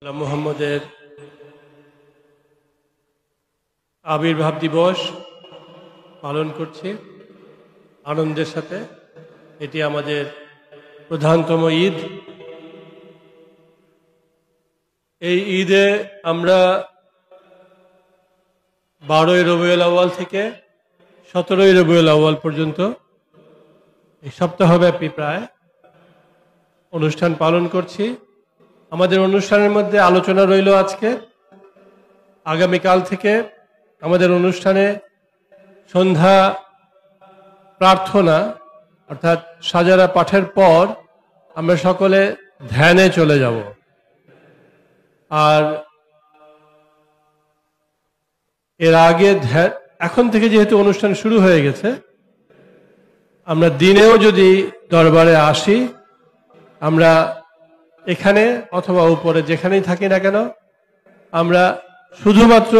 মুহাম্মদের আবির্ভাব দিবস পালন করছি আনন্দের সাথে। এটি আমাদের প্রধানতম ঈদ। এই ঈদে আমরা 12ই রবিউল আউয়াল থেকে 17ই রবিউল আউয়াল পর্যন্ত এই সপ্তাহব্যাপী প্রায় অনুষ্ঠান পালন করছি। আমাদের অনুষ্ঠানের মধ্যে আলোচনা রইল আজকে। আগামীকাল থেকে আমাদের অনুষ্ঠানে সন্ধ্যা প্রার্থনা অর্থাৎ সাজারা পাঠের পর আমরা সকলে ধ্যানে চলে যাব। আর এর আগে এখন থেকে যেহেতু অনুষ্ঠান শুরু হয়ে গেছে, আমরা দিনেও যদি দরবারে আসি, আমরা এখানে অথবা উপরে যেখানেই থাকি না কেন, আমরা শুধুমাত্র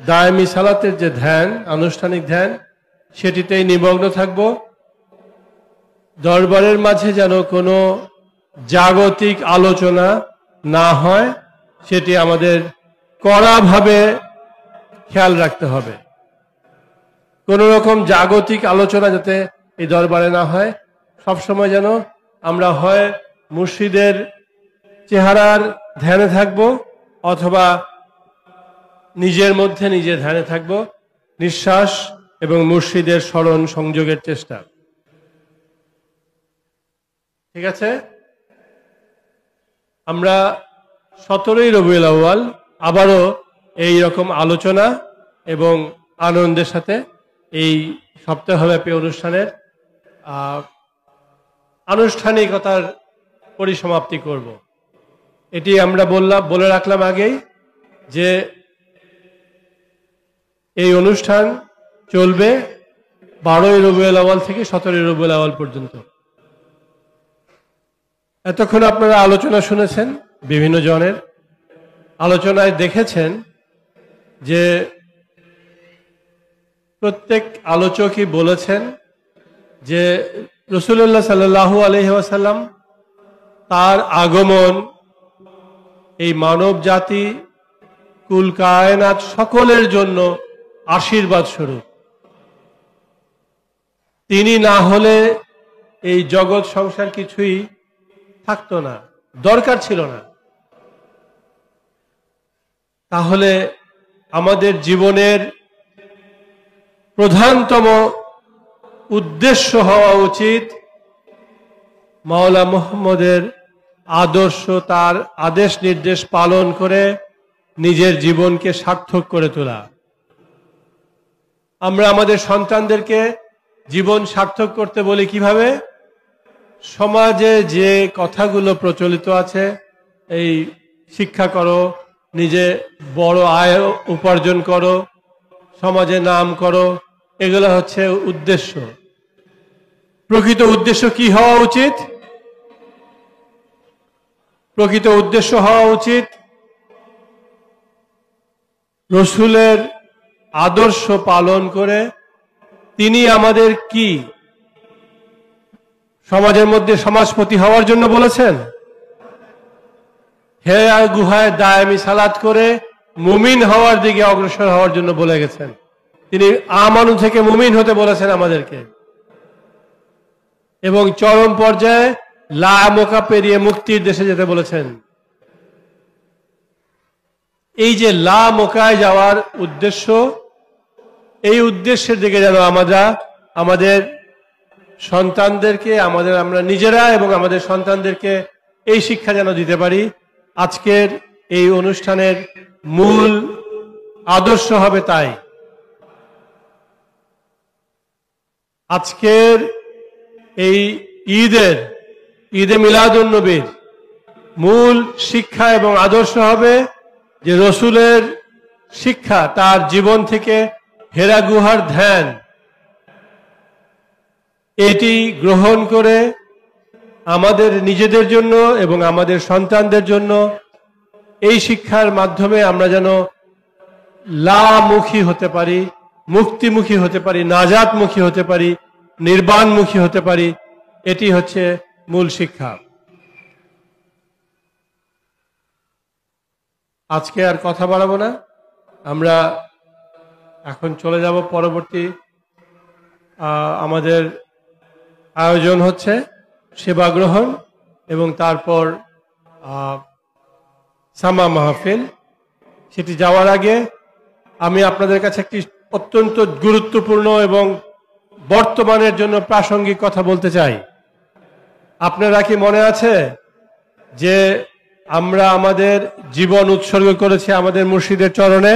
দায়েমি সালাতের যে ধ্যান, আনুষ্ঠানিক ধ্যান, সেটিতেই নিমগ্ন থাকব। দরবারের মাঝে যেন কোনো জাগতিক আলোচনা না হয়, সেটি আমাদের কড়াভাবে খেয়াল রাখতে হবে। কোন রকম জাগতিক আলোচনা যাতে এই দরবারে না হয়। সবসময় যেন আমরা হয় মুর্শিদের চেহারার ধ্যানে থাকব অথবা নিজের মধ্যে নিজে ধ্যানে থাকব, নিঃশ্বাস এবং মুর্শিদের স্মরণ সংযোগের চেষ্টা। ঠিক আছে? আমরা 17ই রবিউল আউয়াল আবারও এই রকম আলোচনা এবং আনন্দের সাথে এই সপ্তাহব্যাপী অনুষ্ঠানের আনুষ্ঠানিকতার পরিসমাপ্তি করব। এটি আমরা বলে রাখলাম আগেই যে এই অনুষ্ঠান চলবে 12ই রবিউল আউয়াল থেকে 17ই রবিউল আউয়াল পর্যন্ত। এতক্ষণ আপনারা আলোচনা শুনেছেন, বিভিন্ন জনের আলোচনায় দেখেছেন যে প্রত্যেক আলোচকই বলেছেন যে রাসূলুল্লাহ সাল্লাল্লাহু আলাইহি ওয়াসাল্লাম তার আগমন এই মানব জাতি কুল কায়নাত সকলের জন্য আশীর্বাদ স্বরূপ। তিনি না হলে এই জগৎ সংসার কিছুই থাকতো না, দরকার ছিল না। তাহলে আমাদের জীবনের প্রধানতম উদ্দেশ্য হওয়া উচিত মাওলা মুহাম্মদের আদর্শ, তার আদেশ নির্দেশ পালন করে নিজের জীবনকে সার্থক করে তোলা। আমরা আমাদের সন্তানদেরকে জীবন সার্থক করতে বলি কিভাবে? সমাজে যে কথাগুলো প্রচলিত আছে, এই শিক্ষা করো, নিজে বড় আয় উপার্জন করো, সমাজে নাম করো, এগুলো হচ্ছে উদ্দেশ্য। প্রকৃত উদ্দেশ্য কি হওয়া উচিত? প্রকৃত উদ্দেশ্য হওয়া উচিত রসুলের আদর্শ পালন করে তিনি আমাদের কি সমাজের মধ্যে সমাজপতি হওয়ার জন্য বলেছেন? হেরা গুহায় দায়েমি সালাত করে মুমিন হওয়ার দিকে অগ্রসর হওয়ার জন্য বলে গেছেন। তিনি আমানু থেকে মুমিন হতে বলেছেন আমাদেরকে, এবং চরম পর্যায়ে লা মোকা পেরিয়ে মুক্তির দেশে যেতে বলেছেন। এই যে লা মোকায় যাওয়ার উদ্দেশ্য, এই উদ্দেশ্যের দিকে যেন আমরা আমাদের সন্তানদেরকে, আমরা নিজেরা এবং আমাদের সন্তানদেরকে এই শিক্ষা যেন দিতে পারি। আজকের এই অনুষ্ঠানের মূল আদর্শ হবে তাই। আজকের এই ঈদে মিলাদুন নবীর মূল শিক্ষা এবং আদর্শ হবে যে রসুলের শিক্ষা, তার জীবন থেকে হেরা গুহার ধ্যান, এটি গ্রহণ করে আমাদের নিজেদের জন্য এবং আমাদের সন্তানদের জন্য এই শিক্ষার মাধ্যমে আমরা যেন লামুখী হতে পারি, মুক্তিমুখী হতে পারি, নাজাতমুখী হতে পারি, নির্বাণমুখী হতে পারি। এটি হচ্ছে মূল শিক্ষা। আজকে আর কথা বাড়াবো না, আমরা এখন চলে যাব পরবর্তী আমাদের আয়োজন হচ্ছে সেবা গ্রহণ এবং তারপর সামা মাহফিল। সেটি যাওয়ার আগে আমি আপনাদের কাছে একটি অত্যন্ত গুরুত্বপূর্ণ এবং বর্তমানের জন্য প্রাসঙ্গিক কথা বলতে চাই। আপনারা কি মনে আছে যে আমরা আমাদের জীবন উৎসর্গ করেছি আমাদের মুর্শিদের চরণে?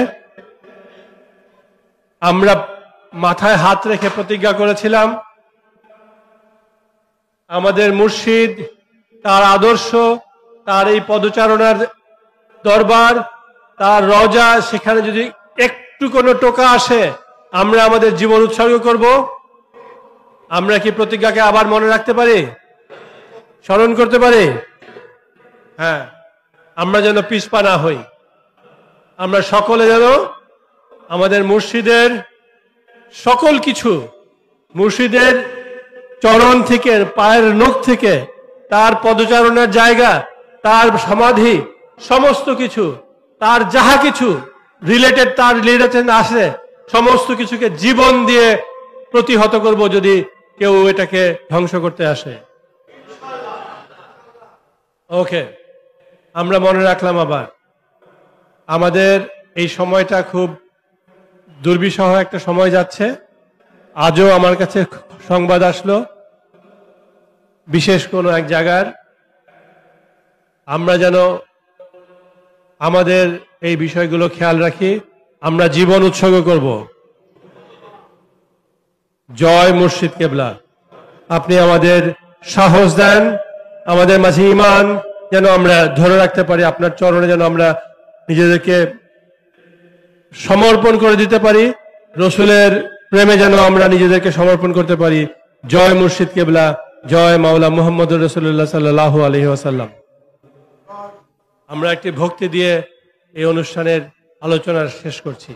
আমরা মাথায় হাত রেখে প্রতিজ্ঞা করেছিলাম আমাদের মুর্শিদ, তার আদর্শ, তার এই পদচারণার দরবার, তার রওজা, সেখানে যদি একটু কোনো টোকা আসে আমরা আমাদের জীবন উৎসর্গ করব। আমরা কি প্রতিজ্ঞাকে আবার মনে রাখতে পারি, স্মরণ করতে পারি? হ্যাঁ, আমরা যেন পিছপা না হই। আমরা সকলে যেন আমাদের মুর্শিদের সকল কিছু, মুর্শিদের চরণ থেকে, পায়ের নখ থেকে, তার পদচারণের জায়গা, তার সমাধি, সমস্ত কিছু, তার যাহা কিছু রিলেটেড, তার রিলেটেড আসে, সমস্ত কিছুকে জীবন দিয়ে প্রতিহত করব যদি কেউ এটাকে ধ্বংস করতে আসে। ওকে, আমরা মনে রাখলাম। আবার আমাদের এই সময়টা খুব দুর্বিষহ একটা সময় যাচ্ছে। আজও আমার কাছে সংবাদ আসলো বিশেষ কোনো এক জায়গার, আমরা যেন আমাদের এই বিষয়গুলো খেয়াল রাখি, আমরা জীবন উৎসর্গ করব। জয় মুর্শিদ কেবলা। আপনি আমাদের সাহস দেন, আমাদের মাঝে ঈমান যেন আমরা ধরে রাখতে পারি, আপনার চরণে যেন আমরা নিজেদেরকে সমর্পণ করে দিতে পারি, রসুলের প্রেমে যেন আমরা নিজেদেরকে সমর্পণ করতে পারি। জয় মুর্শিদ কেবলা, জয় মাওলা মুহাম্মদুর রাসূলুল্লাহ সাল্লাল্লাহু আলাইহি ওয়াসাল্লাম। আমরা একটি ভক্তি দিয়ে এই অনুষ্ঠানের আলোচনা শেষ করছি।